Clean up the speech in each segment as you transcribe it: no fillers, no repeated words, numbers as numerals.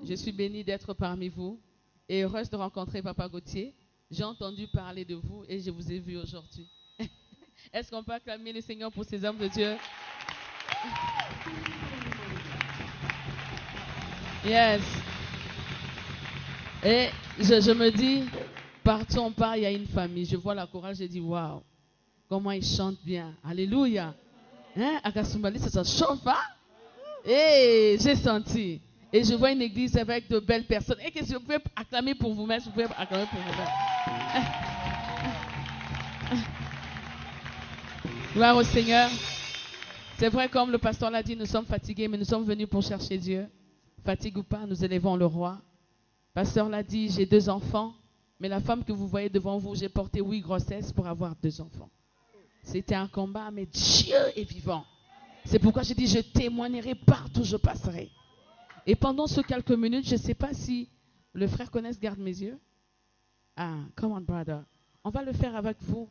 Je suis bénie d'être parmi vous et heureuse de rencontrer Papa Gauthier. J'ai entendu parler de vous et je vous ai vu aujourd'hui. Est-ce qu'on peut acclamer le Seigneur pour ces hommes de Dieu? Yes. Et je me dis, partout on part, il y a une famille. Je vois la chorale, je dis, waouh, comment ils chantent bien. Alléluia. Hein? À Kasumali, ça chauffe, hein? Et j'ai senti. Et je vois une église avec de belles personnes. Et que si vous pouvez acclamer pour vous-même, vous pouvez acclamer pour vous-même. Gloire au Seigneur. C'est vrai, comme le pasteur l'a dit, nous sommes fatigués, mais nous sommes venus pour chercher Dieu. Fatigue ou pas, nous élevons le roi. Pasteur l'a dit, j'ai 2 enfants, mais la femme que vous voyez devant vous, j'ai porté 8 grossesses pour avoir 2 enfants. C'était un combat, mais Dieu est vivant. C'est pourquoi j'ai dit, je témoignerai partout où je passerai. Et pendant ces quelques minutes, je ne sais pas si le frère connaisse Garde mes yeux. Ah, come on, brother. On va le faire avec vous.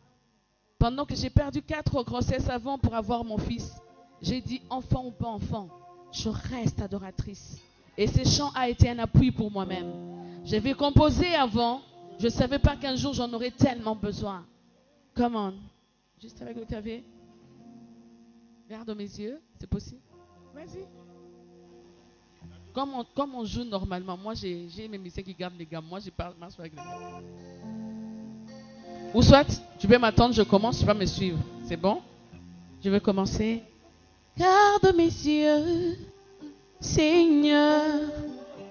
Pendant que j'ai perdu 4 grossesses avant pour avoir mon fils, j'ai dit, enfant ou pas enfant, je reste adoratrice. Et ce chant a été un appui pour moi-même. J'avais composé avant. Je ne savais pas qu'un jour j'en aurais tellement besoin. Come on. Juste avec le clavier. Garde mes yeux. C'est possible? Vas-y. Comme on joue normalement, moi j'ai mes musiciens qui gardent les gammes. Moi je marche avec les gammes. Ou soit, tu peux m'attendre, je commence, tu vas me suivre. C'est bon? Je vais commencer. Garde mes yeux, Seigneur,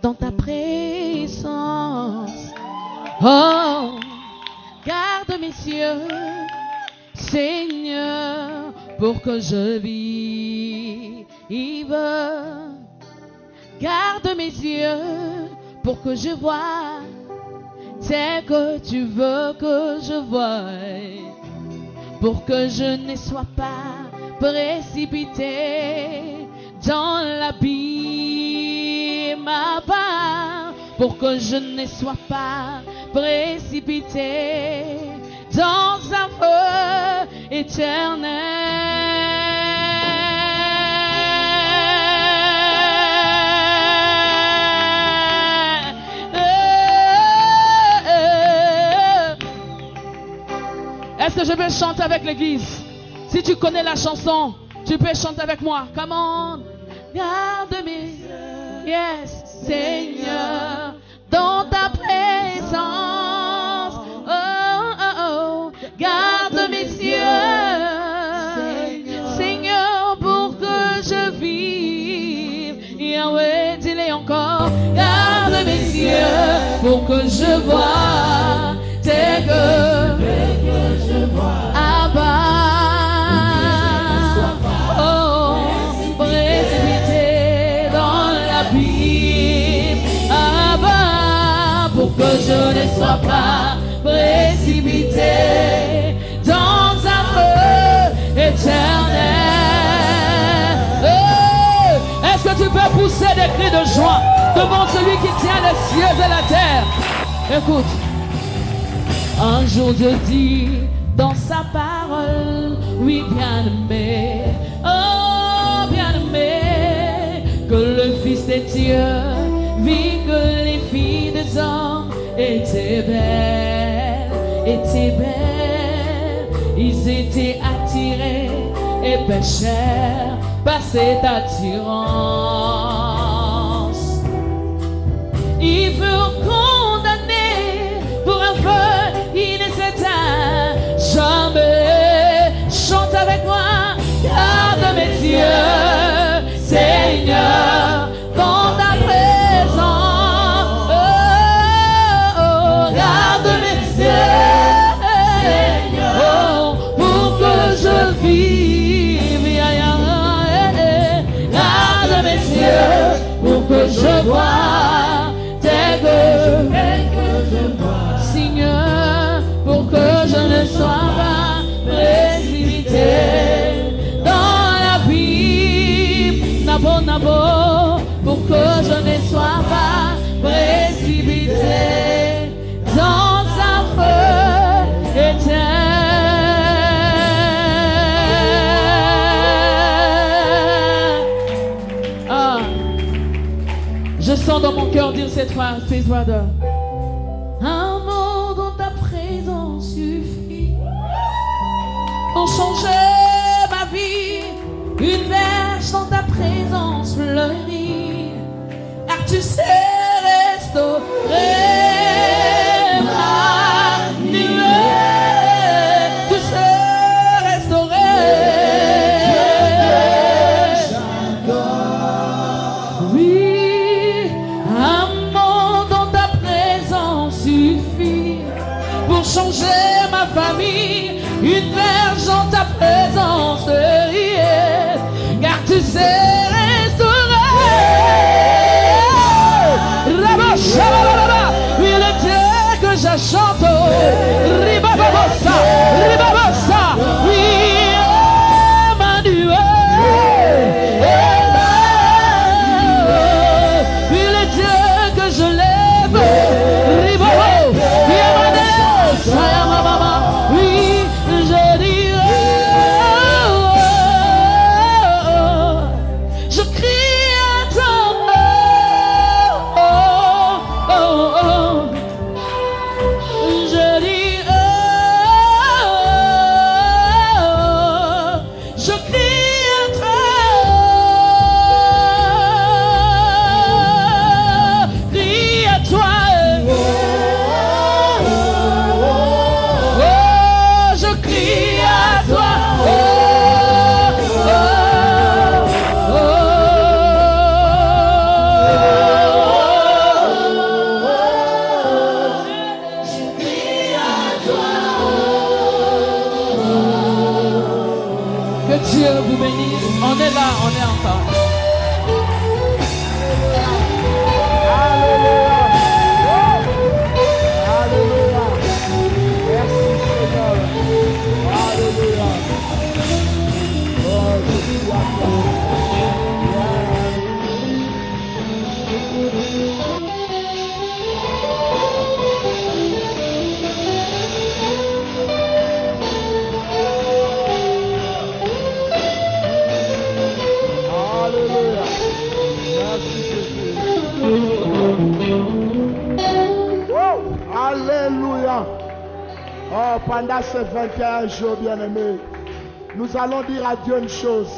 dans ta présence. Oh, garde mes yeux, Seigneur, pour que je vive. Garde mes yeux pour que je voie tel que tu veux que je voie, pour que je ne sois pas précipité dans l'abîme, pour que je ne sois pas précipité dans un feu éternel. Est-ce que je peux chanter avec l'église? Si tu connais la chanson, tu peux chanter avec moi. Come on. Garde mes yeux, yes, Seigneur, dans ta présence. Oh, oh, oh. Garde mes yeux, Seigneur, pour que je vive. Yahweh, dis-le encore. Garde mes yeux pour que je voie tel que Abba, oh, précipité dans l'abîme, Abba, pour que je ne sois pas précipité dans un feu éternel. Oh, est-ce que tu peux pousser des cris de joie devant celui qui tient les cieux et la terre? Écoute. Un jour Dieu dit dans sa parole, oui bien-aimé, oh bien-aimé, que le Fils de Dieu vit que les filles des hommes étaient belles, ils étaient attirés et péchèrent par cette attirance. Ils furent condamnés pour un feu inextinguible. Jamais. Chante avec moi. Garde mes yeux, Seigneur, dans ta présence. Oh, oh, oh. Garde mes yeux, Seigneur, oh, pour que je vive. Garde mes yeux. Je sens dans mon cœur dire cette phrase, please brother. Un mot dans ta présence suffit pour changer ma vie. Une verge dans ta présence fleurit, car tu sais restaurer. Changer ma famille, une verge en ta présence, yeah, car tu sais restaurer. Oui, le Dieu que je chante, ribabossa, ribabossa, oui, Emmanuel. Oui, le Dieu que je lève, ribabossa. Oui, je dis je crie à ton nom. Je dis je crie à toi, crie à toi. Dieu vous bénisse. On est là, on est encore. Alléluia. Alléluia. Merci Seigneur. Alléluia. Oh, je suis à toi. Alléluia. Oh, pendant ces 21 jours, bien-aimés, nous allons dire à Dieu une chose.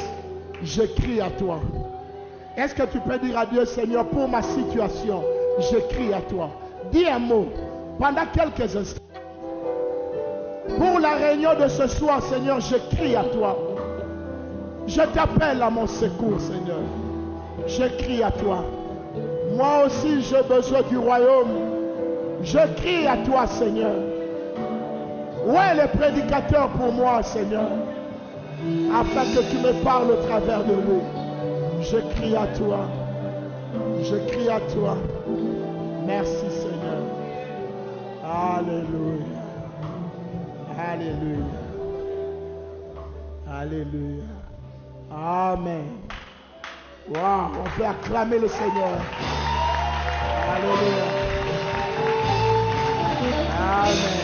Je crie à toi. Est-ce que tu peux dire à Dieu, Seigneur, pour ma situation, je crie à toi. Dis un mot pendant quelques instants. Pour la réunion de ce soir, Seigneur, je crie à toi. Je t'appelle à mon secours, Seigneur. Je crie à toi. Moi aussi, j'ai besoin du royaume. Je crie à toi, Seigneur. Où est le prédicateur pour moi, Seigneur? Afin que tu me parles au travers de lui. Je crie à toi. Je crie à toi. Merci, Seigneur. Alléluia. Alléluia. Alléluia. Amen. Wow, on peut acclamer le Seigneur. Alléluia. Amen.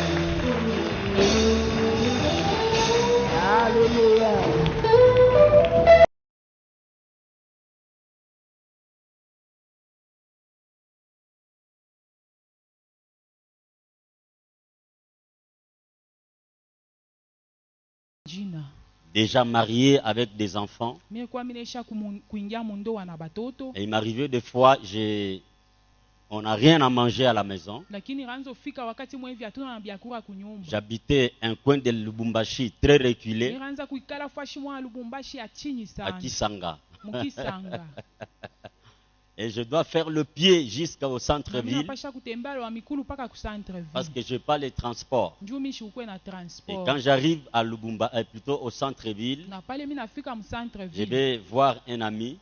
Alléluia. Déjà marié avec des enfants. Et il m'arrivait des fois, on n'a rien à manger à la maison. J'habitais un coin de Lubumbashi très reculé, à Kisanga. Et je dois faire le pied jusqu'au centre-ville parce que je n'ai pas les transports. Et quand j'arrive à Lubumba, plutôt au centre-ville, je vais voir un ami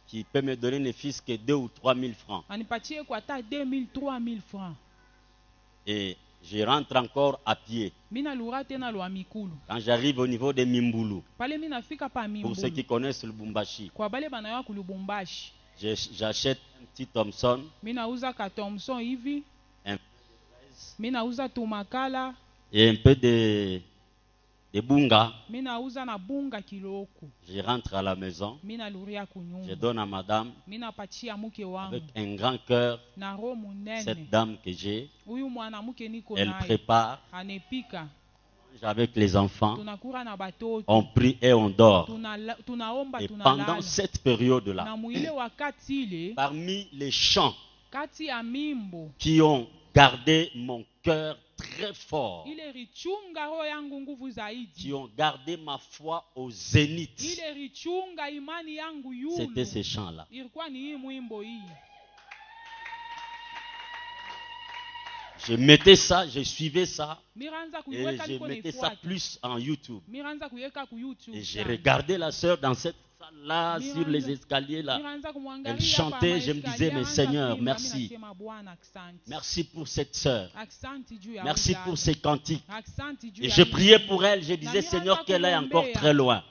qui peut me donner ne fût-ce que 2 ou 3 000 francs. Et je rentre encore à pied. Quand j'arrive au niveau de Mimbulu, pour ceux qui connaissent le Lubumbashi, j'achète un petit Thompson, un peu de fraise, et un peu de de bunga. Minauza na bunga kiloko. Je rentre à la maison. Minaluria kunyumba. Je donne à madame. Minapatia muke wangu. Avec un grand cœur. Na roho munene. Cette dame que j'ai. Huyu mwanamke niko elle naye. Prépare. Anepika. Avec les enfants. Tunakura na batoto. On prie et on dort. Tunaomba et tunalala. pendant cette période-là. Na muile wakati ile. Parmi les chants. Kati ya mimbo. Qui ont gardé mon cœur très fort. Qui ont gardé ma foi au zénith. C'était ces chants-là. Je mettais ça, je suivais ça. Et je mettais ça plus en YouTube. Et j'ai regardé la sœur dans cette salle-là, sur les escaliers là. Elle chantait, je me disais, mais Seigneur, merci. Merci pour cette sœur. Merci pour ses cantiques. Et je priais pour elle, je disais, Seigneur, qu'elle est encore très loin.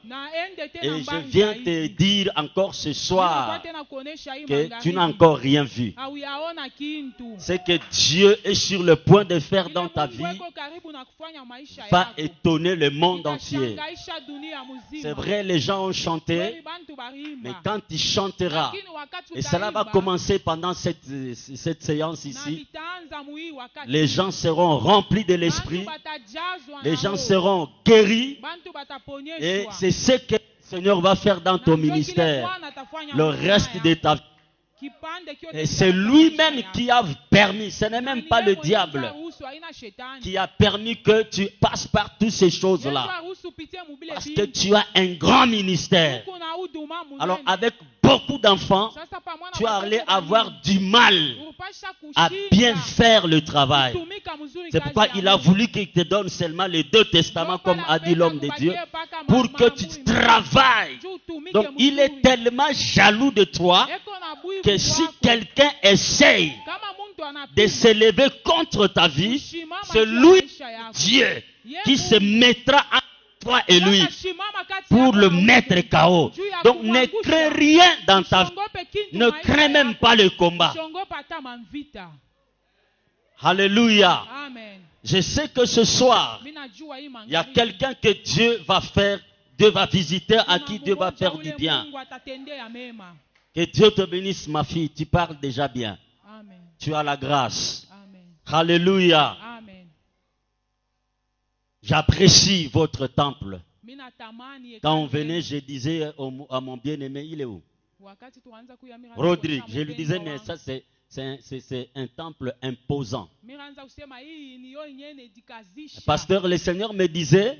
Et je viens te dire encore ce soir que tu n'as encore rien vu. Ce que Dieu est sur le point de faire dans ta vie va étonner le monde entier. C'est vrai, les gens ont chanté, mais quand il chantera, et cela va commencer pendant cette séance ici, les gens seront remplis de l'esprit, les gens seront guéris, et c'est ce que le Seigneur va faire dans ton ministère le reste de ta vie. Et c'est lui-même qui a permis, ce n'est même pas le diable qui a permis que tu passes par toutes ces choses-là. Parce que tu as un grand ministère. Alors avec beaucoup d'enfants, tu allais avoir du mal à bien faire le travail. C'est pourquoi il a voulu qu'il te donne seulement les 2 testaments, comme a dit l'homme de Dieu, pour que tu travailles. Donc il est tellement jaloux de toi que si quelqu'un essaye de s'élever contre ta vie, c'est lui, Dieu, qui se mettra entre toi et lui pour le mettre KO. Donc ne crains rien dans ta vie. Ne crains même pas le combat. Alléluia. Je sais que ce soir, il y a quelqu'un que Dieu va faire, Dieu va visiter, à qui Dieu va faire du bien. Que Dieu te bénisse, ma fille. Tu parles déjà bien. Amen. Tu as la grâce. Amen. Alléluia. Amen. J'apprécie votre temple. Quand on venait, je disais à mon bien-aimé, il est où? Rodrigue. Je lui disais, mais ça c'est un temple imposant. Pasteur, le Seigneur me disait,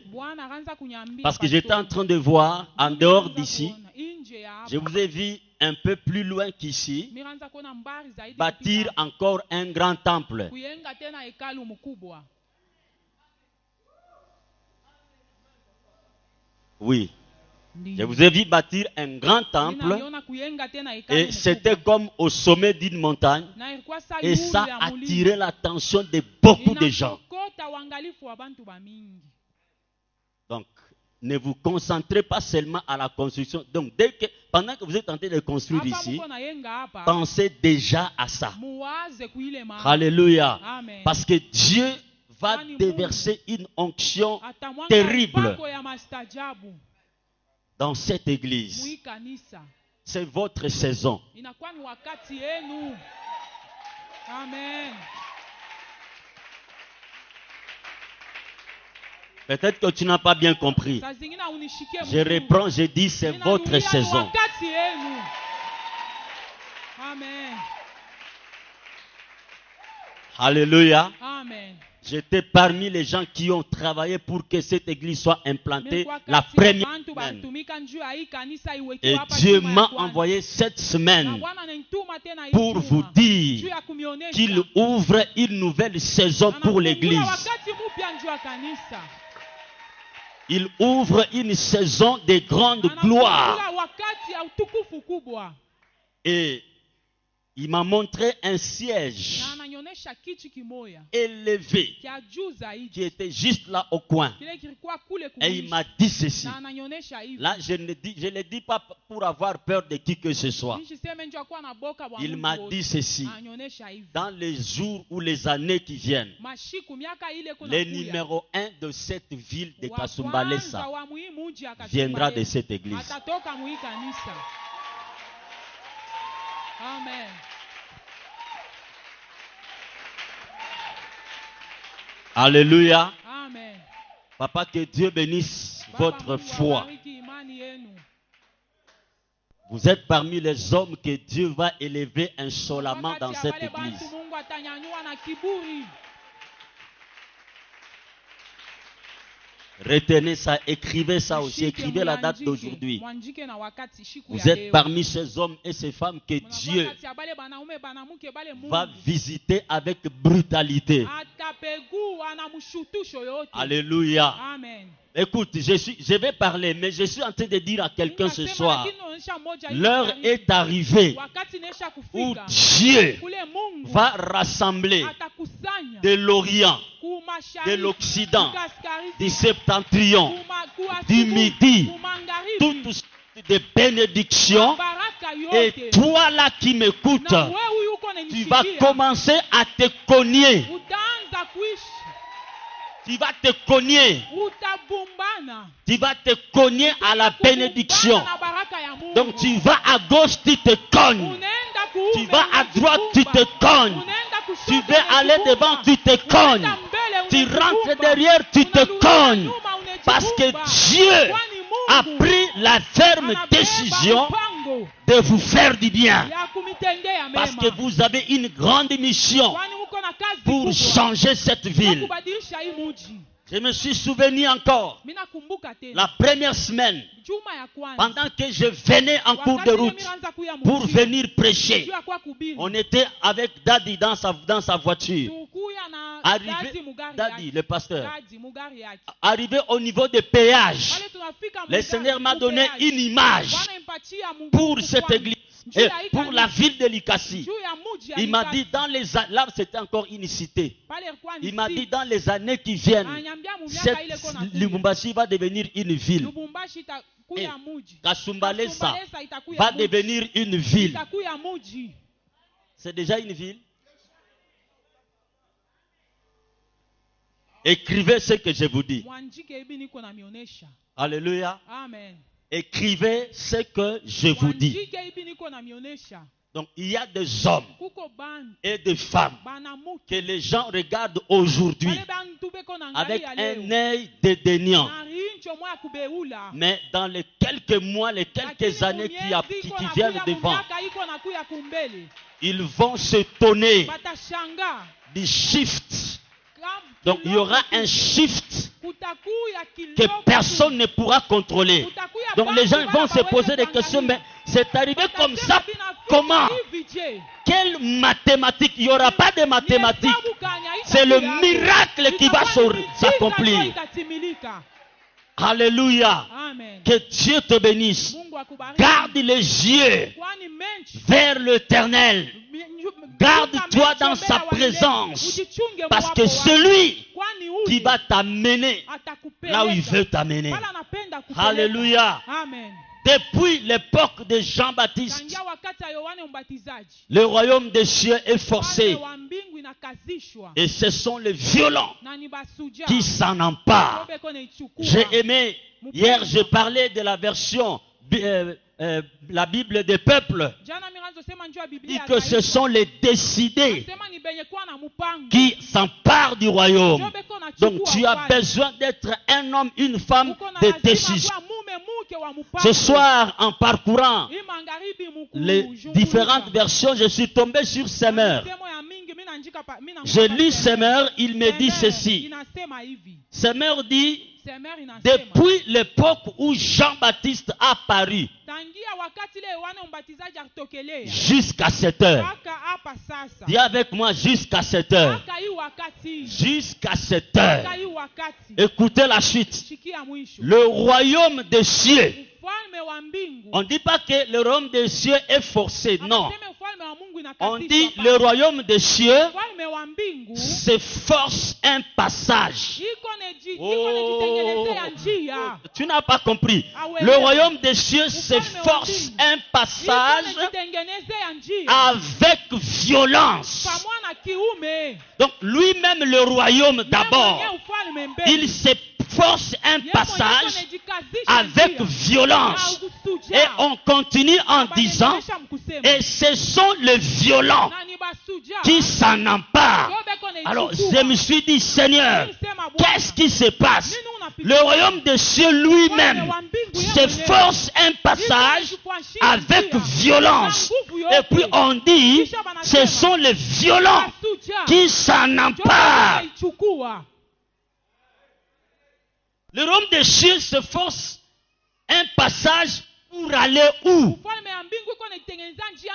parce que j'étais en train de voir en dehors d'ici, je vous ai vu un peu plus loin qu'ici, bâtir encore un grand temple. Oui. Je vous ai vu bâtir un grand temple et c'était comme au sommet d'une montagne et ça attirait l'attention de beaucoup de gens. Donc, ne vous concentrez pas seulement à la construction. Donc, pendant que vous êtes en train de construire ici, pensez déjà à ça. Alléluia. Parce que Dieu va déverser une onction terrible dans cette église. C'est votre saison. Amen. Peut-être que tu n'as pas bien compris. Je reprends, je dis c'est votre saison. Amen. Alléluia. Amen. J'étais parmi les gens qui ont travaillé pour que cette église soit implantée la première semaine. Et Dieu m'a envoyé cette semaine pour vous dire qu'il ouvre une nouvelle saison pour l'église. Il ouvre une saison de grande gloire. Et il m'a montré un siège élevé qui était juste là au coin. Et il m'a dit ceci. Là, je ne le dis pas pour avoir peur de qui que ce soit. Il m'a dit ceci. Dans les jours ou les années qui viennent, le numéro 1 de cette ville de Kasumbalesa viendra de cette église. Amen. Alléluia. Amen. Papa, que Dieu bénisse votre foi. Vous êtes parmi les hommes que Dieu va élever insolemment dans cette église. Retenez ça, écrivez ça aussi, écrivez la date d'aujourd'hui. Vous êtes parmi ces hommes et ces femmes que Dieu va visiter avec brutalité. Alléluia. Amen. Écoute, je vais parler, mais je suis en train de dire à quelqu'un ce soir, l'heure est arrivée où Dieu va rassembler de l'Orient, de l'Occident, du Septentrion, du Midi, toutes des bénédictions. Et toi là qui m'écoutes, tu vas commencer à te cogner. Tu vas te cogner. Tu vas te cogner à la bénédiction. Donc tu vas à gauche, tu te cognes. Tu vas à droite, tu te cognes. Tu veux aller devant, tu te cognes. Tu rentres derrière, tu te cognes. Parce que Dieu a pris la ferme décision de vous faire du bien. Parce que vous avez une grande mission pour changer cette ville. Je me suis souvenu encore, la première semaine, pendant que je venais en cours de route pour venir prêcher, on était avec Daddy dans sa voiture. Arrivé, Daddy, le pasteur, arrivé au niveau des péages, le Seigneur m'a donné une image pour cette église. Et pour la ville de Likasi, il m'a dit là c'était encore une cité. Il m'a dit dans les années qui viennent, Lubumbashi va devenir une ville. Et Kasumbalesa va devenir une ville. C'est déjà une ville. Écrivez ce que je vous dis. Alléluia. Amen. Écrivez ce que je vous dis. Donc il y a des hommes et des femmes que les gens regardent aujourd'hui avec un œil dédaignant. Mais dans les quelques mois, les quelques années qui viennent devant, ils vont s'étonner du shift. Donc il y aura un shift que personne ne pourra contrôler. Donc les gens vont se poser des questions, mais c'est arrivé comme ça, comment? Quelle mathématique? Il n'y aura pas de mathématiques. C'est le miracle qui va s'accomplir. Alléluia. Que Dieu te bénisse. Garde les yeux vers l'Éternel. Garde-toi dans sa présence. Parce que celui qui va t'amener là où il veut t'amener. Alléluia. Depuis l'époque de Jean-Baptiste, le royaume des cieux est forcé. Et ce sont les violents qui s'en emparent. J'ai aimé, hier je parlais de la version, la Bible des peuples, dit que ce sont les décidés qui s'emparent du royaume. Donc tu as besoin d'être un homme, une femme de décision. Ce soir, en parcourant les différentes versions, je suis tombé sur Semeur. J'ai lu Semeur, il me dit ceci. Semeur dit, depuis l'époque où Jean-Baptiste a apparu, jusqu'à cette heure. Dis avec moi, jusqu'à cette heure. Jusqu'à cette heure. Écoutez la suite. Le royaume des cieux. On ne dit pas que le royaume des cieux est forcé, non. On dit le royaume des cieux se force un passage. Oh, tu n'as pas compris. Le royaume des cieux se force un passage avec violence. Donc lui-même, le royaume d'abord, il se force un passage avec violence. Et on continue en disant, et ce sont les violents qui s'en emparent. Alors je me suis dit, Seigneur, qu'est-ce qui se passe? Le royaume des cieux lui-même se force un passage avec violence. Et puis on dit, ce sont les violents qui s'en emparent. Le royaume des cieux se force un passage pour aller où?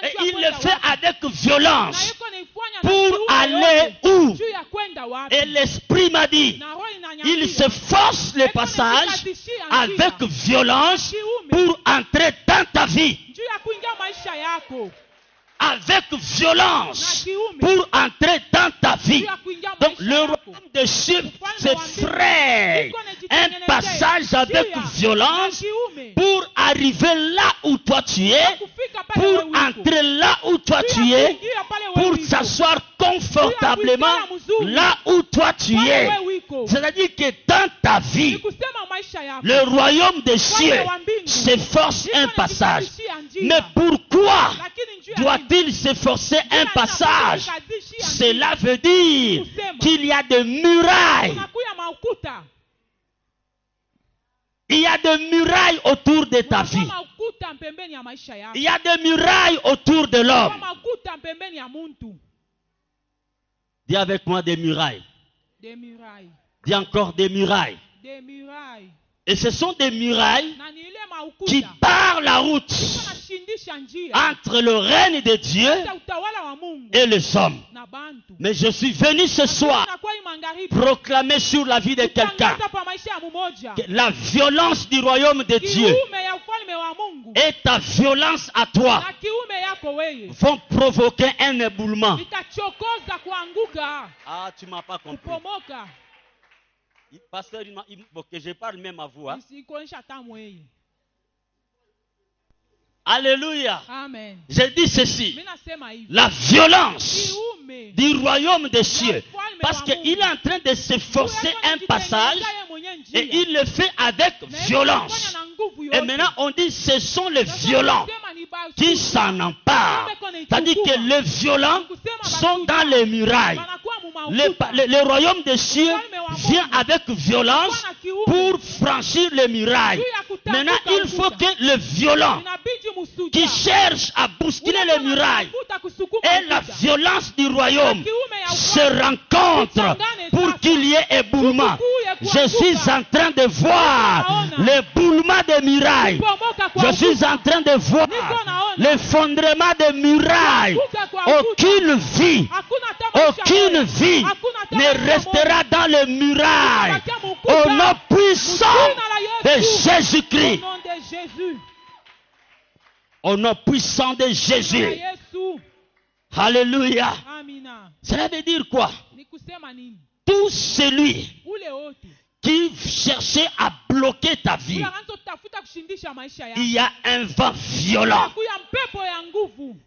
Et il le fait avec violence. Pour aller où? Et l'esprit m'a dit, il se force le passage avec violence pour entrer dans ta vie. Avec violence pour entrer dans ta vie. Donc le royaume des cieux se fraye un passage avec violence pour arriver là où toi tu es, pour entrer là où toi tu es, pour s'asseoir confortablement là où toi tu es. C'est-à-dire que dans ta vie, le royaume des cieux se force un passage. Mais pourquoi doit-il s'efforcer un passage? Cela veut dire qu'il y a des murailles. Il y a des murailles autour de ta vie. Il y a des murailles autour de l'homme. Dis avec moi des murailles. Dis encore des murailles. Et ce sont des murailles qui barrent la route entre le règne de Dieu et les hommes. Mais je suis venu ce soir proclamer sur la vie de quelqu'un que la violence du royaume de Dieu et ta violence à toi vont provoquer un éboulement. Ah, tu ne m'as pas compris. Pasteur, que je parle même à vous. Hein? Alléluia. Amen. Je dis ceci. La violence du royaume des cieux. Parce qu'il est en train de s'efforcer un passage et il le fait avec violence. Et maintenant on dit ce sont les violents qui s'en emparent. C'est-à-dire que les violents sont dans les murailles. Le royaume des cieux vient avec violence pour franchir les murailles. Maintenant, il faut que le violent qui cherche à bousculer les murailles et la violence du royaume se rencontrent pour qu'il y ait éboulement. Je suis en train de voir l'éboulement des murailles. Je suis en train de voir l'effondrement des murailles. Aucune vie ne restera dans les murailles. Au nom puissant de Jésus-Christ. Au nom puissant de Jésus. Alléluia. Cela veut dire quoi? Tout celui qui cherchait à bloquer ta vie, il y a un vent violent.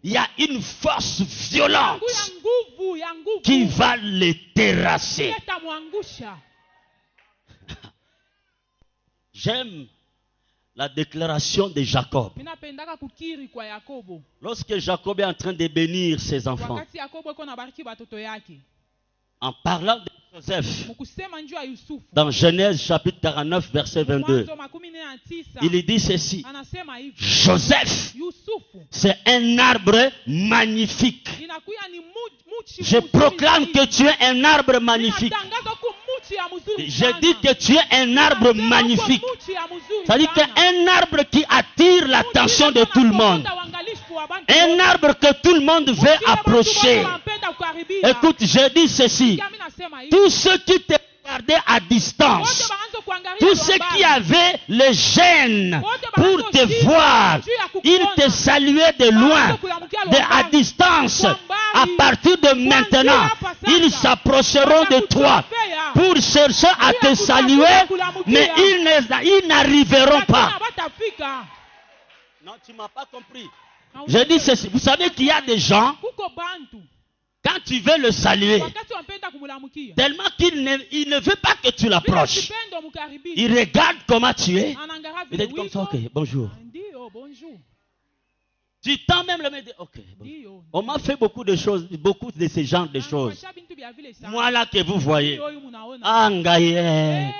Il y a une force violente qui va les terrasser. J'aime la déclaration de Jacob. Lorsque Jacob est en train de bénir ses enfants, en parlant de Joseph, dans Genèse chapitre 49 verset 22, il dit ceci: Joseph, c'est un arbre magnifique. Je proclame que tu es un arbre magnifique. Je dis que tu es un arbre magnifique. C'est-à-dire qu'un arbre qui attire l'attention de tout le monde. Un arbre que tout le monde veut approcher. Écoute, je dis ceci. Tous ceux qui te regardaient à distance, tous ceux qui avaient le gêne pour te voir, ils te saluaient de loin, à distance. À partir de maintenant, ils s'approcheront de toi pour chercher à te saluer, mais ils n'arriveront pas. Non, tu ne m'as pas compris. Je dis ceci. Vous savez qu'il y a des gens, quand tu veux le saluer, tellement qu'il ne veut pas que tu l'approches. Il regarde comment tu es. Il te dit comme ça, ok, bonjour. Tu tends même le main et dis, ok. Bon. On m'a fait beaucoup de choses, beaucoup de ce genre de choses. Moi là que vous voyez. Angaye.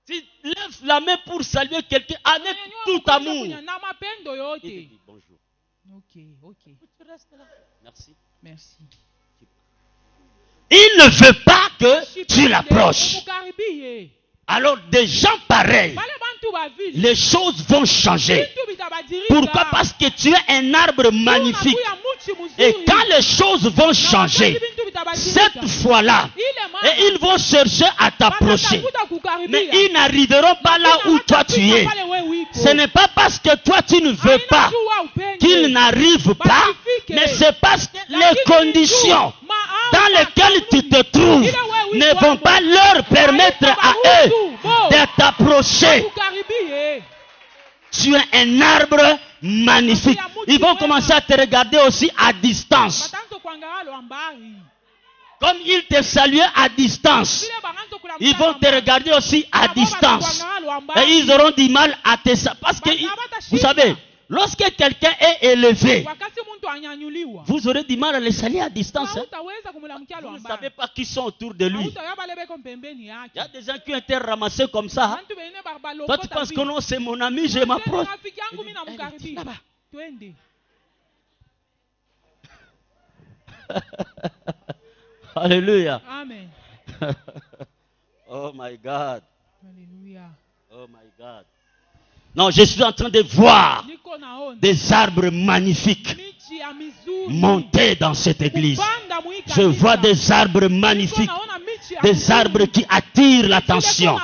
Tu lèves la main pour saluer quelqu'un avec tout amour. Il te dit bonjour. Ok. Tu restes là. Merci. Merci. Il ne veut pas que tu l'approches. Alors des gens pareils, les choses vont changer. Pourquoi? Parce que tu es un arbre magnifique. Et quand les choses vont changer, cette fois-là, et ils vont chercher à t'approcher. Mais ils n'arriveront pas là où toi tu es. Ce n'est pas parce que toi tu ne veux pas qu'ils n'arrivent pas, mais c'est parce que les conditions dans lesquelles tu te trouves ne vont pas leur permettre à eux de t'approcher. Tu es un arbre magnifique. Ils vont commencer à te regarder aussi à distance. Comme ils te saluaient à distance, ils vont te regarder aussi à distance. Et ils auront du mal à te saluer. Parce que, vous savez, lorsque quelqu'un est élevé, vous aurez du mal à le saluer à distance. Vous ne savez pas qui sont autour de lui. Il y a des gens qui ont été ramassés comme ça. Toi, tu penses que non, c'est mon ami, je m'approche. Alléluia. Amen. Oh my God. Alléluia. Oh my God. Non, je suis en train de voir des arbres magnifiques monter dans cette église. Je vois des arbres magnifiques, des arbres qui attirent l'attention,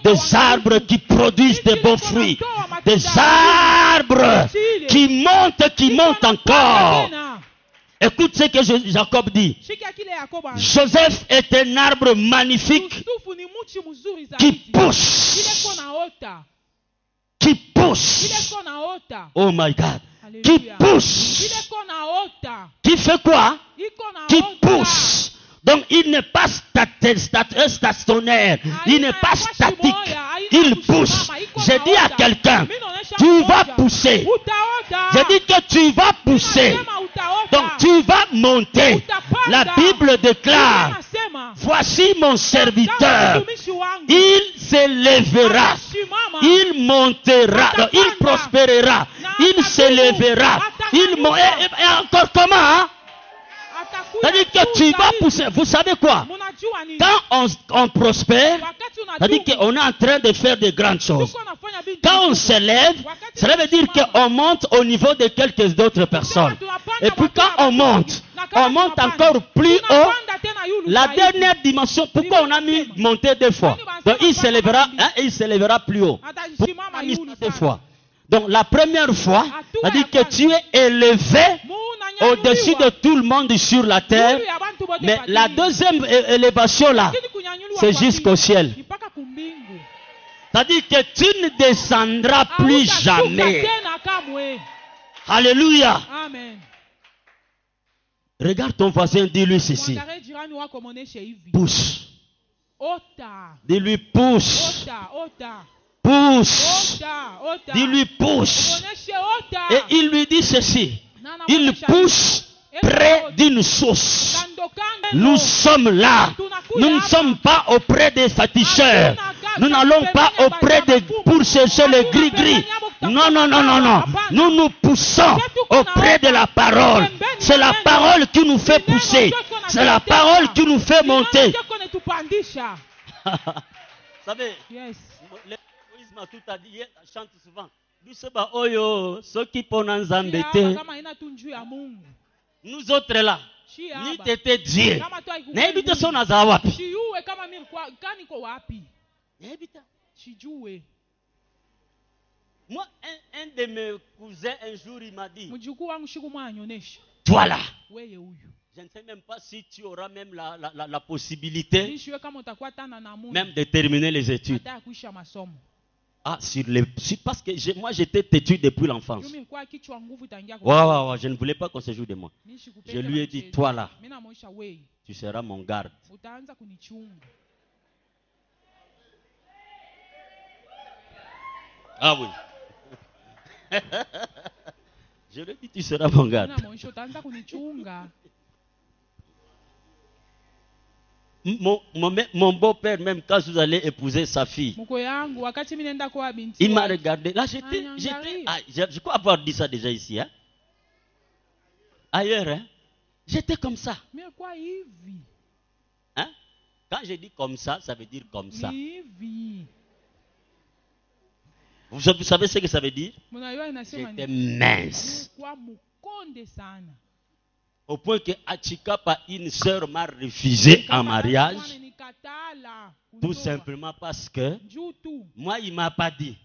des arbres qui produisent de bons fruits, des arbres qui montent encore. Écoute ce que Jacob dit. Joseph est un arbre magnifique qui pousse. Qui pousse. Oh my God. Qui pousse. Qui fait quoi? Qui pousse. Donc il n'est pas stationnaire. Il n'est pas statique. Il pousse. J'ai dit à quelqu'un, tu vas pousser. J'ai dit que tu vas pousser. Donc tu vas monter. La Bible déclare, voici mon serviteur. Il s'élèvera. Il montera. Donc, il prospérera. Il s'élèvera. Et encore comment? Hein? C'est-à-dire que tu vas pousser. Vous savez quoi? Quand on prospère, c'est-à-dire qu'on est en train de faire de grandes choses. Quand on s'élève, cela veut dire qu'on monte au niveau de quelques autres personnes. Et puis quand on monte encore plus haut. La dernière dimension, pourquoi on a mis monter deux fois? Donc il s'élèvera plus haut. Pourquoi on a mis deux fois? Donc la première fois, c'est-à-dire que tu es élevé au-dessus de tout le monde sur la terre. Mais la deuxième élévation là, c'est jusqu'au ciel. C'est-à-dire que tu ne descendras plus jamais. Alléluia. Amen. Regarde ton voisin, dis-lui ceci. Pousse. Dis-lui pousse. Pousse. Dis-lui pousse. Et il lui dit ceci. Il pousse près d'une source. Nous sommes là. Nous ne sommes pas auprès des féticheurs. Nous n'allons pas auprès pour chercher les gris-gris. Non, non, non, non, non. Nous nous poussons auprès de la parole. C'est la parole qui nous fait pousser. C'est la parole qui nous fait monter. Vous savez, l'égoïsme a tout à dire, chante souvent. Nous autres là, ni t'étais Dieu. N'habite son azawapi. Moi, un de mes cousins, un jour, il m'a dit, toi là. Je ne sais même pas si tu auras même la possibilité même de terminer les études. Ah, parce que moi j'étais têtu depuis l'enfance. Ouais, je ne voulais pas qu'on se joue de moi. Je lui ai dit, toi là, tu seras mon garde. Ah oui. Je lui ai dit, tu seras mon garde. Mon beau-père, même quand vous allez épouser sa fille, il m'a regardé. Là, je crois avoir dit ça déjà ici. Hein? Ailleurs, hein? J'étais comme ça. Hein? Quand je dis comme ça, ça veut dire comme ça. Vous savez ce que ça veut dire? J'étais mince. Au point que Achikapa, une sœur, m'a refusé en mariage. Tout simplement parce que moi, il ne m'a pas dit.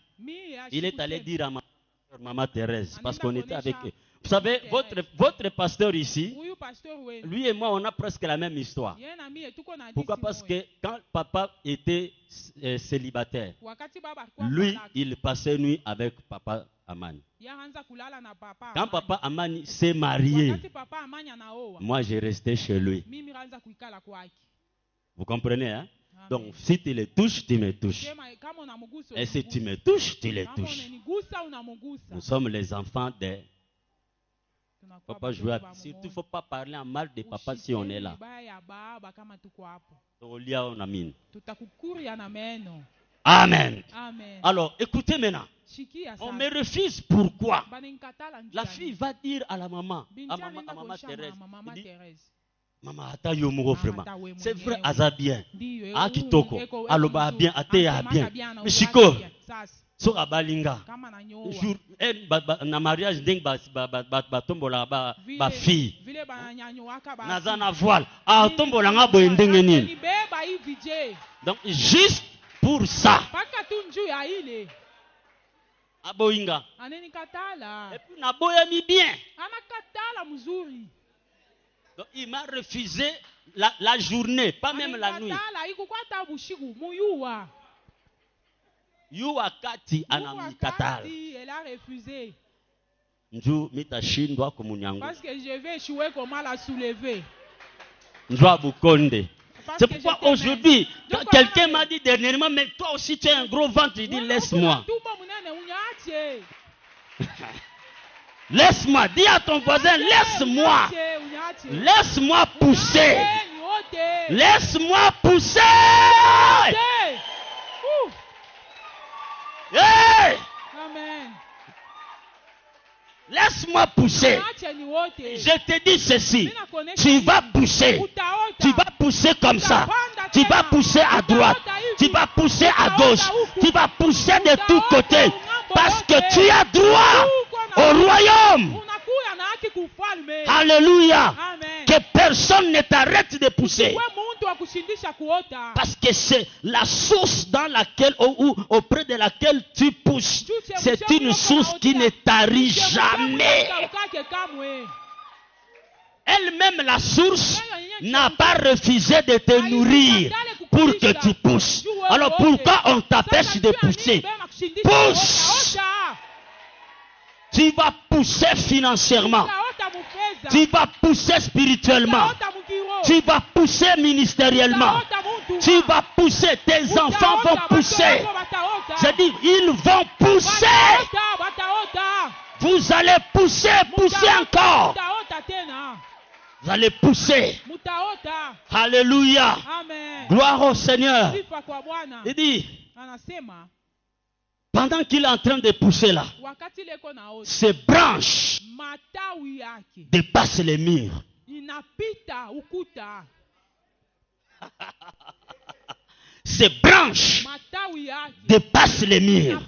Il est allé dire à ma sœur, Maman Thérèse, parce qu'on était avec eux. Vous savez, votre pasteur ici, lui et moi, on a presque la même histoire. Pourquoi? Parce que quand papa était célibataire, lui, il passait nuit avec papa Amani. Quand papa Amani s'est marié, moi, j'ai resté chez lui. Vous comprenez, hein? Donc, si tu les touches, tu me touches. Et si tu me touches, tu les touches. Nous sommes les enfants des... Il ne faut pas jouer surtout, il ne faut pas parler en mal de papa si on est là. Amen. Alors, écoutez maintenant. On me refuse, pourquoi? La fille va dire à la maman, à maman Thérèse, Maman, vraiment. C'est vrai, Aza bien. A kitoko, aloba bien, atea bien. Mishiko. Soka balinga. Jour na mariage ding ba tombola ba fille. Nazana voile. Ah tombola nga boye ndenge nini. Donc juste pour ça. Aboinga. Et puis na boya mi bien. Donc il m'a refusé la journée, pas même la nuit. Yuwakati anamikatala. Elle a refusé. Nju mitashindwa kumunyangu. Parce que je vais échouer, comment la soulever. Njua bukonde. C'est pourquoi aujourd'hui, quand quelqu'un m'a dit dernièrement, mais toi aussi tu as un gros ventre, il dit laisse-moi. Laisse-moi, dis à ton voisin, laisse-moi. Laisse-moi pousser. Laisse-moi pousser. Hey! Amen. Laisse-moi pousser. Je te dis ceci. Tu vas pousser. Tu vas pousser comme ça. Tu vas pousser à droite. Tu vas pousser à gauche. Tu vas pousser de tous côtés. Parce que tu as droit au royaume. Alléluia. Que personne ne t'arrête de pousser. Parce que c'est la source dans laquelle ou auprès de laquelle tu pousses. C'est une source qui ne tarit jamais. Elle-même, la source, n'a pas refusé de te nourrir pour que tu pousses. Alors pourquoi on t'empêche de pousser? Pousse! Tu vas pousser financièrement. Tu vas pousser spirituellement. Tu vas pousser ministériellement. Tu vas pousser. Tes enfants vont pousser. C'est-à-dire, ils vont pousser. Vous allez pousser, pousser encore. Vous allez pousser. Alléluia. Gloire au Seigneur. Il dit, pendant qu'il est en train de pousser là, ses branches dépassent les murs. Ses branches dépassent les murs.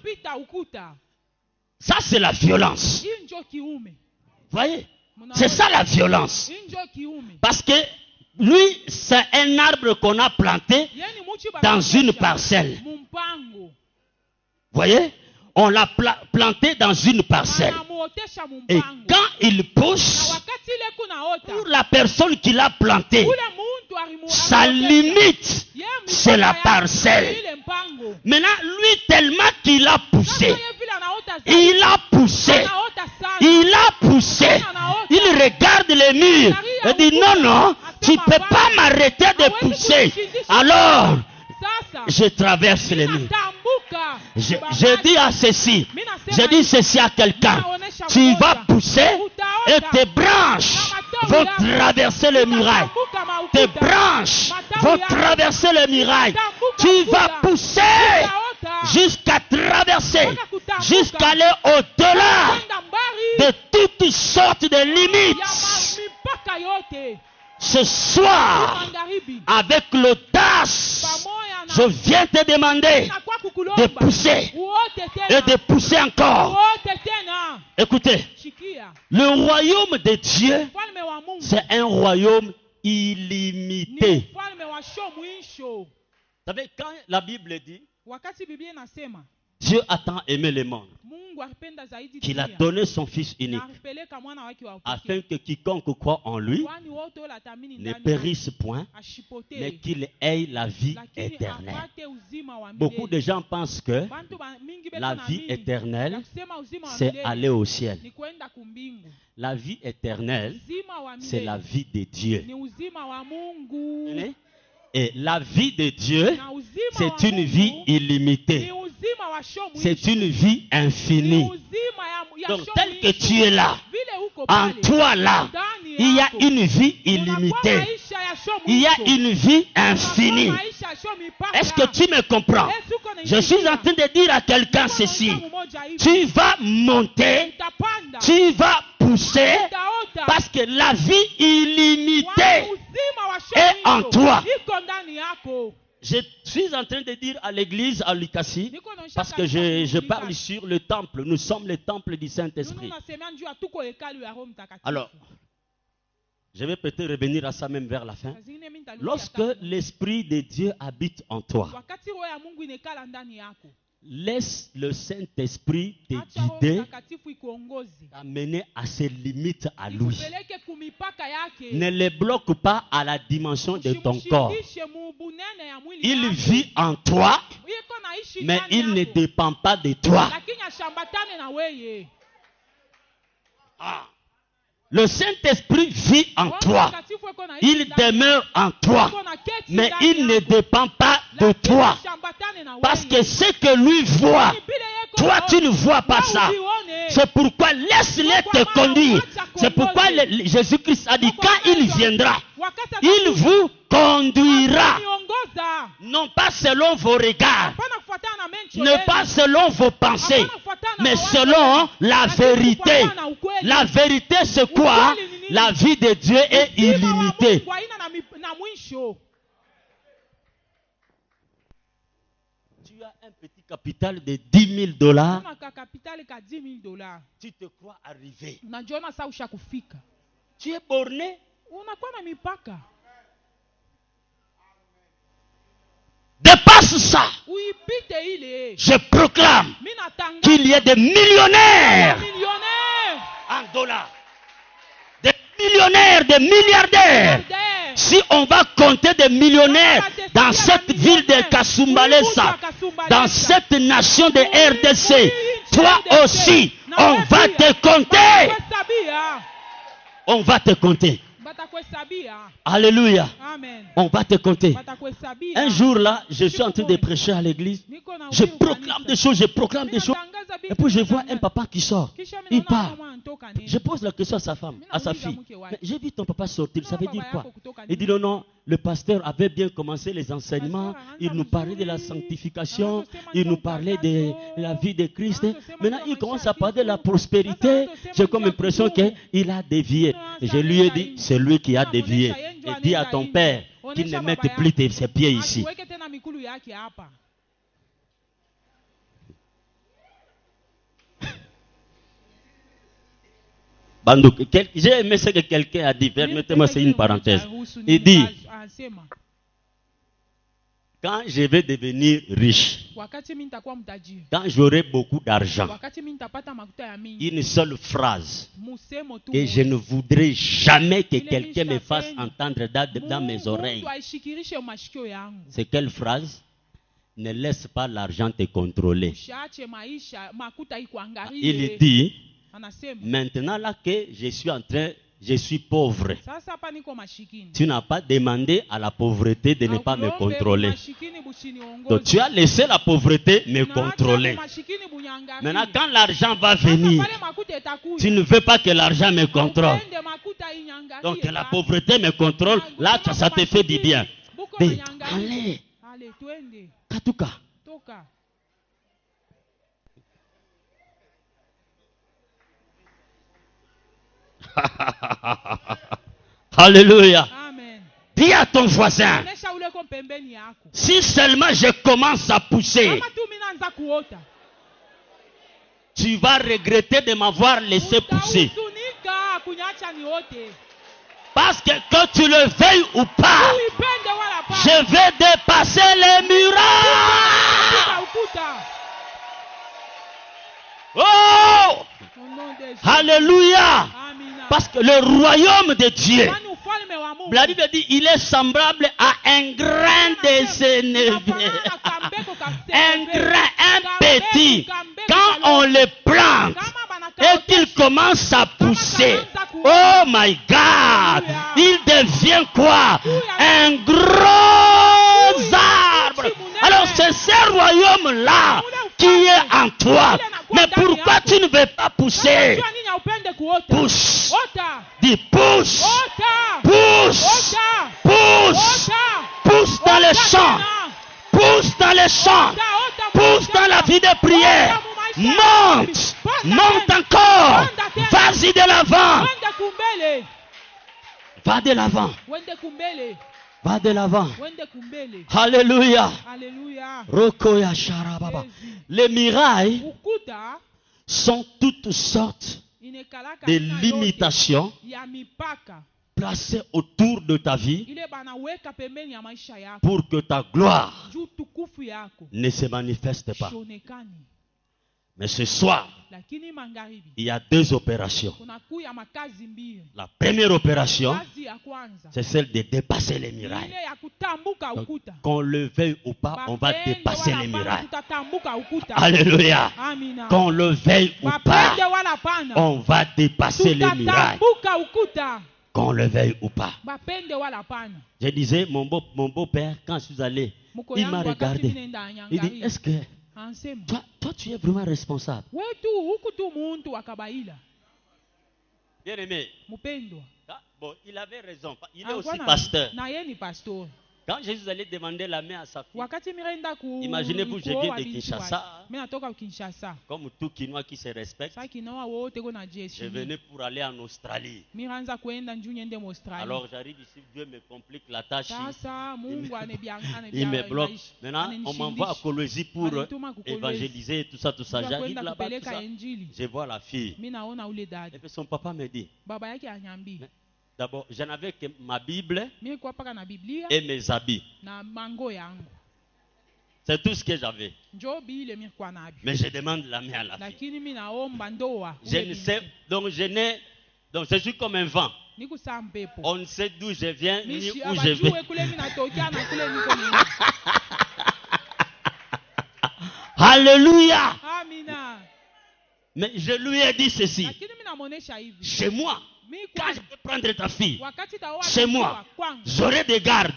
Ça, c'est la violence. Vous voyez? C'est ça la violence. Parce que lui, c'est un arbre qu'on a planté dans une parcelle. Vous voyez? on l'a planté dans une parcelle. Et quand il pousse, pour la personne qui l'a planté, sa limite, c'est la parcelle. Maintenant, lui, tellement qu'il a poussé, il a poussé, il a poussé, il regarde les murs et dit non, non, tu ne peux pas m'arrêter de pousser. Alors, je traverse les murs. Je dis à ceci, je dis ceci à quelqu'un, tu vas pousser et tes branches vont traverser les murailles. Tes branches vont traverser les murailles. Tu vas pousser jusqu'à traverser, jusqu'à aller au-delà de toutes sortes de limites. Ce soir, avec l'audace, je viens te demander de pousser et de pousser encore. Écoutez, le royaume de Dieu, c'est un royaume illimité. Vous savez, quand la Bible dit, Dieu a tant aimé le monde qu'il a donné son Fils unique afin que quiconque croit en lui ne périsse point, mais qu'il ait la vie éternelle. Beaucoup de gens pensent que la vie éternelle, c'est aller au ciel. La vie éternelle, c'est la vie de Dieu. Et la vie de Dieu, c'est une vie illimitée. C'est une vie infinie. Donc, tel que tu es là, en toi là, il y a une vie illimitée. Il y a une vie infinie. Est-ce que tu me comprends? Je suis en train de dire à quelqu'un ceci. Tu vas monter, tu vas pousser, parce que la vie illimitée est en toi. Je suis en train de dire à l'église à Lucassi, parce que je parle sur le temple. Nous sommes le temple du Saint-Esprit. Alors, je vais peut-être revenir à ça même vers la fin. Lorsque l'Esprit de Dieu habite en toi, laisse le Saint-Esprit te guider, t'amener à ses limites à lui. Ne le bloque pas à la dimension de ton corps. Il vit en toi, mais il ne dépend pas de toi. Le Saint-Esprit vit en toi. Il demeure en toi, mais il ne dépend pas de toi. Parce que ce que lui voit, toi tu ne vois pas ça. C'est pourquoi laisse-le te conduire. C'est pourquoi Jésus-Christ a dit, quand il viendra, il vous conduira. Non pas selon vos regards, ne pas selon vos pensées, mais selon la vérité. La vérité c'est quoi? La vie de Dieu est illimitée. Tu as un petit capital de $10,000. Tu te crois arrivé. Tu es borné. Dépasse ça. Je proclame qu'il y ait des millionnaires en dollars, des millionnaires, des milliardaires. Si on va compter des millionnaires dans cette ville de Kasumbalesa, dans cette nation de RDC, toi aussi, on va te compter. On va te compter. Alléluia. On va te compter. Un jour là, je suis en train de prêcher à l'église. Je proclame des choses, je proclame des choses. Et puis je vois un papa qui sort. Il part. Je pose la question à sa femme, à sa fille. J'ai vu ton papa sortir, ça veut dire quoi? Il dit non, non, le pasteur avait bien commencé les enseignements. Il nous parlait de la sanctification. Il nous parlait de la vie de Christ. Maintenant, il commence à parler de la prospérité. J'ai comme l'impression qu'il a dévié. Et je lui ai dit, c'est lui qui a dévié. Et dis à ton père qu'il ne mette plus ses pieds ici. J'ai aimé ce que quelqu'un a dit. Permettez-moi, c'est une parenthèse. Il dit, Quand je vais devenir riche, quand j'aurai beaucoup d'argent, une seule phrase que je ne voudrais jamais que quelqu'un me fasse entendre dans mes oreilles. C'est quelle phrase? Ne laisse pas l'argent te contrôler. Il dit, maintenant là que je suis pauvre, tu n'as pas demandé à la pauvreté de ne pas me contrôler. Donc tu as laissé la pauvreté me contrôler. Maintenant quand l'argent va venir, tu ne veux pas que l'argent me contrôle. Donc que la pauvreté me contrôle, là ça te fait du bien. Mais allez, Katuka. Alléluia. Amen. Dis à ton voisin, si seulement je commence à pousser, tu vas regretter de m'avoir laissé pousser. Parce que quand tu le veuilles ou pas, je vais dépasser les murailles. Oh! Alléluia! Parce que le royaume de Dieu, la Bible dit, il est semblable à un grain de sénévé. Un grain, un petit. Quand on le plante et qu'il commence à pousser, oh my God, il devient quoi? Un gros arbre. Alors c'est ce royaume-là qui est en toi. Mais pourquoi tu ne veux pas pousser? Pousse. Dis pousse. Pousse. Pousse. Pousse dans les champs. Pousse dans les champs. Pousse dans la vie de prière. Monte. Monte encore. Vas-y de l'avant. Va de l'avant. Va de l'avant. Alléluia. Rokoya Sharababa. Les mirailles sont toutes sortes de limitations placées autour de ta vie pour que ta gloire ne se manifeste pas. Mais ce soir, il y a deux opérations. La première opération, c'est celle de dépasser les murailles. Donc, qu'on le veuille ou pas, on va dépasser les murailles. Alléluia. Qu'on le veuille ou pas, on va dépasser les murailles. Qu'on le veuille ou pas. Je disais, mon beau-père, quand je suis allé, il m'a regardé. Il dit, est-ce que toi, tu es vraiment responsable? Bien aimé. Bon, il avait raison. Il est aussi pasteur. Quand Jésus allait demander la main à sa fille, imaginez-vous, je viens de Kinshasa, comme tout Kinois qui se respecte, je venais pour aller en Australie. Alors j'arrive ici, Dieu me complique la tâche. Il me bloque. Maintenant, on m'envoie à Colosie pour évangéliser, tout ça. J'arrive là-bas, tout ça. Je vois la fille. Et puis son papa me dit, d'abord, je n'avais que ma Bible et mes habits. C'est tout ce que j'avais. Mais je demande la main à la fille. Je ne sais, donc je suis comme un vent. On ne sait d'où je viens ni où je vais. Alléluia. Mais je lui ai dit ceci. Chez moi, quand je vais prendre ta fille, chez moi, j'aurai des gardes.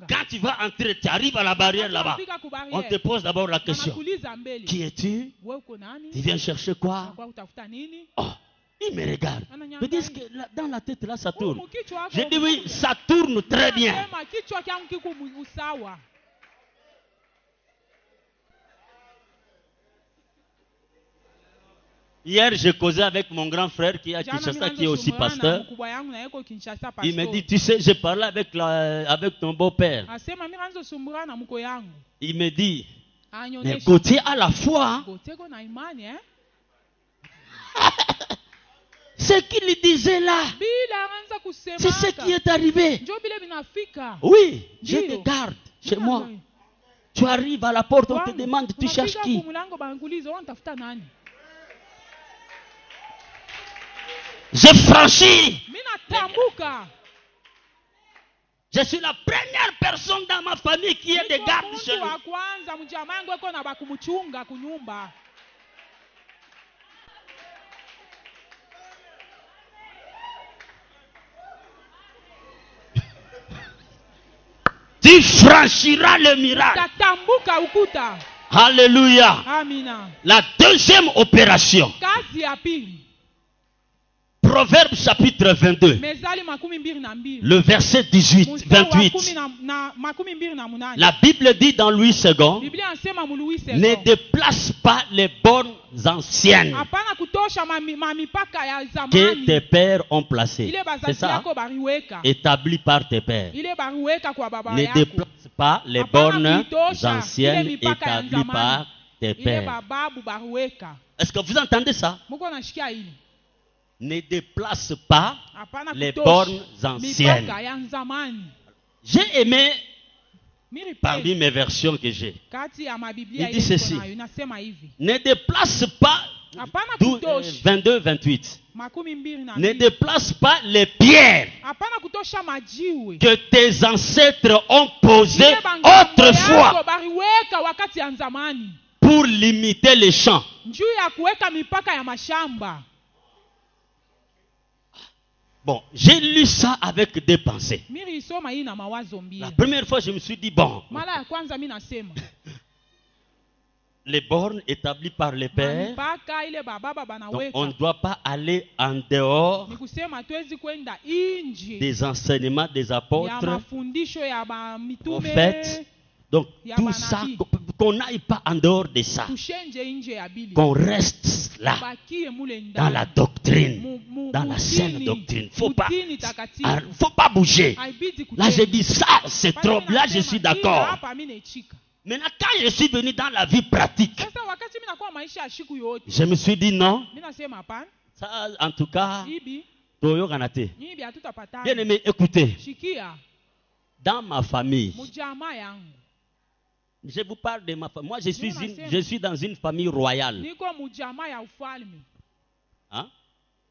Quand tu vas entrer, tu arrives à la barrière là-bas. On te pose d'abord la question. Qui es-tu? Tu viens chercher quoi? Oh, il me regarde. Me disent que dans la tête là, ça tourne. Je dis oui, ça tourne très bien. Hier, j'ai causé avec mon grand frère qui est à Kinshasa, qui est aussi pasteur. Il me dit, tu sais, j'ai parlé avec ton beau-père. Il me dit, mais Gauthier a la foi. Ce qu'il disait là, c'est ce qui est arrivé. Oui, j'ai des gardes. chez moi. Tu arrives à la porte, on te demande, tu cherches qui? J'ai franchi. Je suis la première personne dans ma famille qui est de garde chez lui. Tu franchiras le miracle. Alléluia. La deuxième opération. Proverbe chapitre 22. Le verset 28. La Bible dit dans Louis II, ne déplace pas les bornes anciennes que tes pères ont placées. C'est ça? Établi par tes pères. Ne déplace pas les bornes anciennes établies par tes pères. Est-ce que vous entendez ça? Ne déplace pas les bornes anciennes. J'ai aimé parmi mes versions que j'ai. Il dit ceci. Ne déplace pas 22, 28. Ne déplace pas les pierres que tes ancêtres ont posées autrefois pour limiter les champs. Bon, j'ai lu ça avec des pensées. La première fois, je me suis dit, bon, les bornes établies par les pères, donc on ne doit pas aller en dehors des enseignements des apôtres, prophètes. Donc tout ça, qu'on n'aille pas en dehors de ça, qu'on reste là, dans la doctrine, dans la saine doctrine. Faut pas bouger. Là, j'ai dit ça, c'est trop. Là, je suis d'accord. Maintenant, quand je suis venu dans la vie pratique, je me suis dit non. Ça, en tout cas, bien aimé, écoutez. Dans ma famille, je vous parle de ma famille. Moi, je suis dans une famille royale. Hein?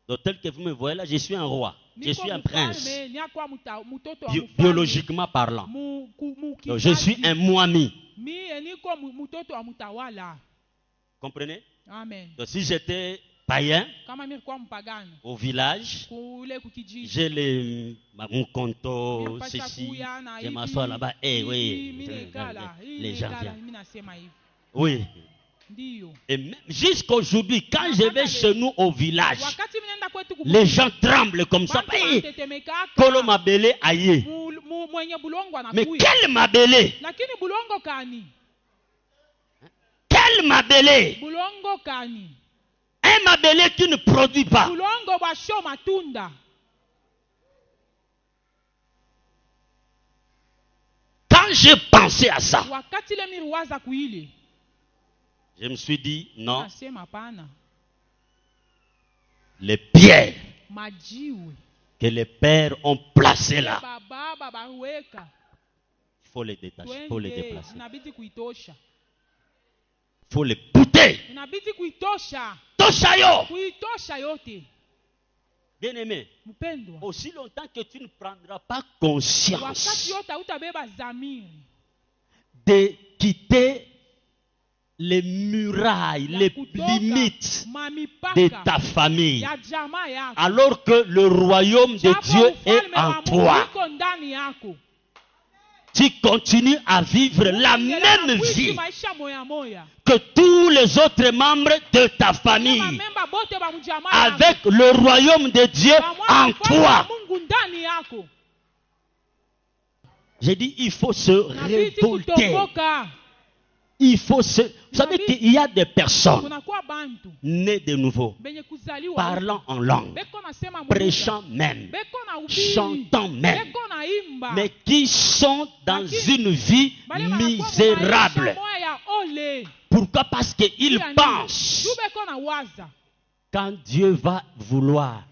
Donc, tel que vous me voyez là, je suis un roi. Je suis un prince. Biologiquement parlant. Donc, je suis un Mwami. Comprenez? Donc, si j'étais païen au village, j'ai mon compto, ceci, je m'assois là-bas, oui, les gens viennent. Oui. Et même jusqu'aujourd'hui, quand je vais chez nous au village, les gens tremblent comme ça. Kolo mabele aye. Mais quel mabele? Quel mabele? Un mabele qui ne produit pas. Quand j'ai pensé à ça, je me suis dit, non, les pierres que les pères ont placées là, il faut les détacher, il faut les déplacer. Il faut les bouter. Bien aimé, aussi longtemps que tu ne prendras pas conscience de quitter les murailles, les limites de ta famille, alors que le royaume de Dieu est en toi, tu continues à vivre la même vie que tous les autres membres de ta famille, avec le royaume de Dieu en toi. J'ai dit, il faut se révolter. Il faut se... Vous savez qu'il y a des personnes nées de nouveau, parlant en langue, prêchant même, chantant même, mais qui sont dans une vie misérable. Pourquoi? Parce qu'ils pensent quand Dieu va vouloir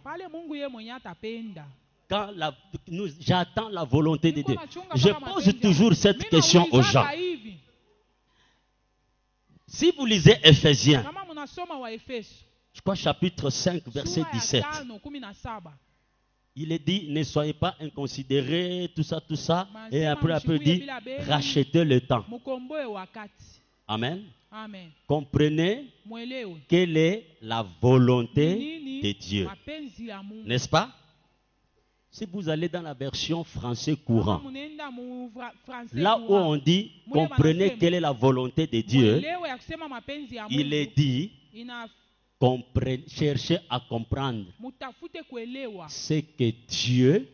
j'attends la volonté de Dieu. Je pose toujours cette question aux gens. Si vous lisez Éphésiens, je crois chapitre 5, verset 17, il est dit, ne soyez pas inconsidérés, tout ça, et après il dit, rachetez le temps. Amen. Amen. Comprenez quelle est la volonté de Dieu. N'est-ce pas? Si vous allez dans la version français courant, là où on dit comprenez quelle est la volonté de Dieu, il est dit cherchez à comprendre ce que Dieu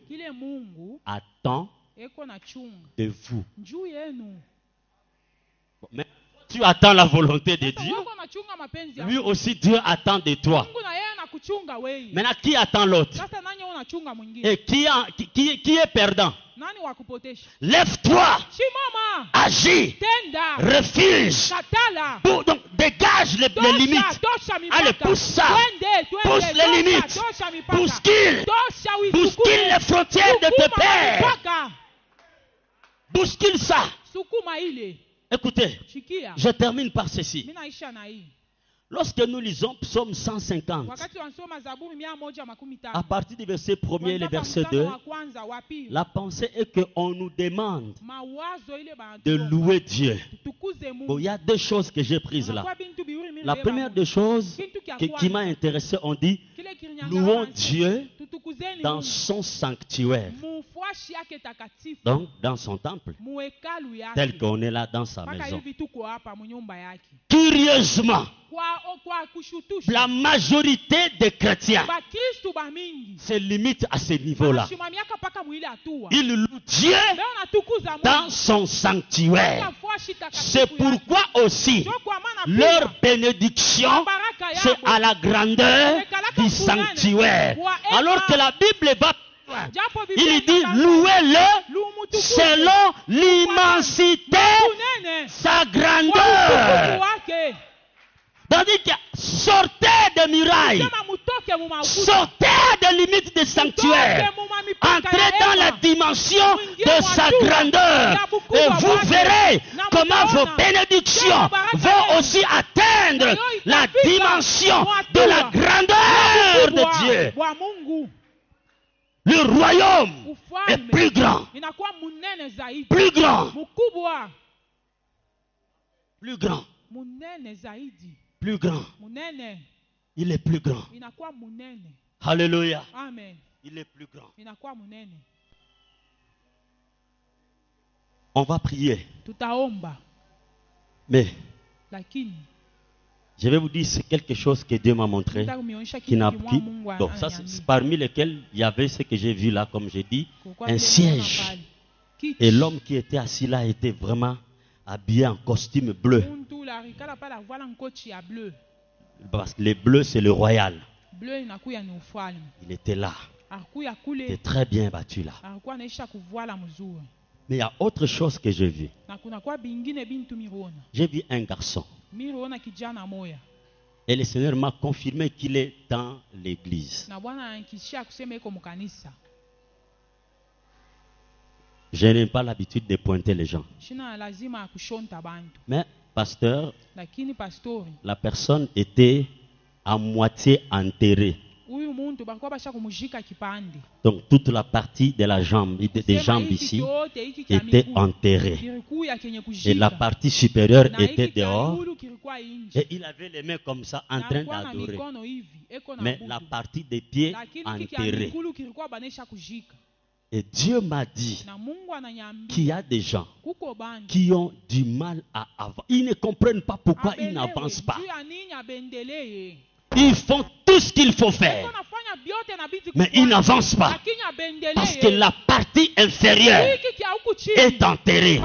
attend de vous. Mais tu attends la volonté de Dieu, lui aussi Dieu attend de toi. Maintenant, qui attend l'autre? Et qui est perdant? Lève-toi, agis, refuse, donc dégage les limites. Allez, pousse ça, pousse les limites, bouscule les frontières de tes pères, bouscule ça. Écoutez, je termine par ceci. Lorsque nous lisons Psaume 150, à partir du verset 1er et le verset 2, la pensée est qu'on nous demande de louer Dieu. Bon, il y a deux choses que j'ai prises là. La première des choses qui m'a intéressé, on dit, louons Dieu dans son sanctuaire. Donc, dans son temple, tel qu'on est là dans sa maison. Curieusement, la majorité des chrétiens se limite à ce niveau-là. Ils louent Dieu dans son sanctuaire. C'est pourquoi aussi leur bénédiction, c'est à la grandeur du sanctuaire. Alors que la Bible va, il dit louez-le selon l'immensité, sa grandeur. C'est-à-dire que sortez des murailles, sortez des limites des sanctuaires, entrez dans la dimension de sa grandeur et vous verrez comment vos bénédictions vont aussi atteindre la dimension de la grandeur de Dieu. Le royaume est plus grand, plus grand, plus grand. Plus grand. Il est plus grand. Alléluia. Amen. Il est plus grand. On va prier. Mais je vais vous dire, c'est quelque chose que Dieu m'a montré. Donc, ça, parmi lesquels il y avait ce que j'ai vu là, comme j'ai dit, un siège. Et l'homme qui était assis là était vraiment habillé en costume bleu. Parce que le bleu, c'est le royal. Il était là. Il était très bien battu là. Mais il y a autre chose que j'ai vu. J'ai vu un garçon. Et le Seigneur m'a confirmé qu'il est dans l'église. Je n'ai pas l'habitude de pointer les gens. Mais, pasteur, la personne était à moitié enterrée. Donc, toute la partie de la jambe, des jambes ici, était enterrée. Et la partie supérieure était dehors. Et il avait les mains comme ça, en train d'adorer. Mais la partie des pieds enterrée. Et Dieu m'a dit qu'il y a des gens qui ont du mal à avancer. Ils ne comprennent pas pourquoi ils n'avancent pas. Ils font tout ce qu'il faut faire, mais ils n'avancent pas. Parce que la partie inférieure est enterrée.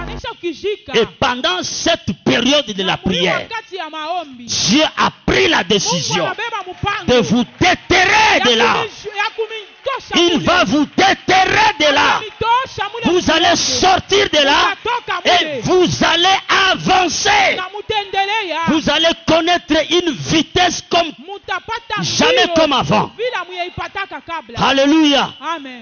Et pendant cette période de la prière, Dieu a pris la décision de vous déterrer de là. Il va vous déterrer de là. Vous allez sortir de là et vous allez avancer. Vous allez connaître une vitesse comme jamais comme avant. Alléluia. Amen.